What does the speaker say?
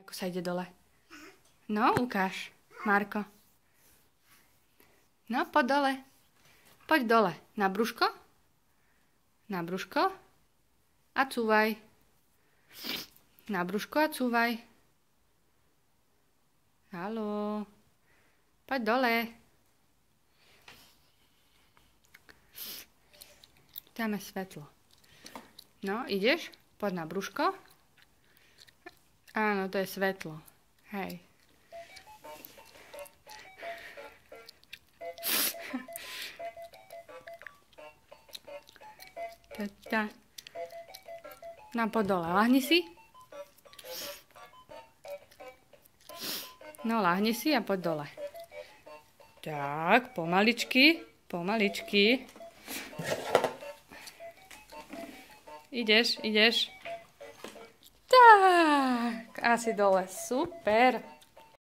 ako sa ide dole. No, ukáž, Marko. No, poď dole. Poď dole. Na brúško. Na brúško. A cúvaj. Na brúško a cúvaj. Haló. Poď dole. Dáme svetlo. No, ideš? Poď na brúško. Áno, to je svetlo. Hej. No, poď dole. Lahni si. No, lahni si a poď dole. Tak, pomaličky. Pomaličky. Ideš. Tak, asi dole. Super.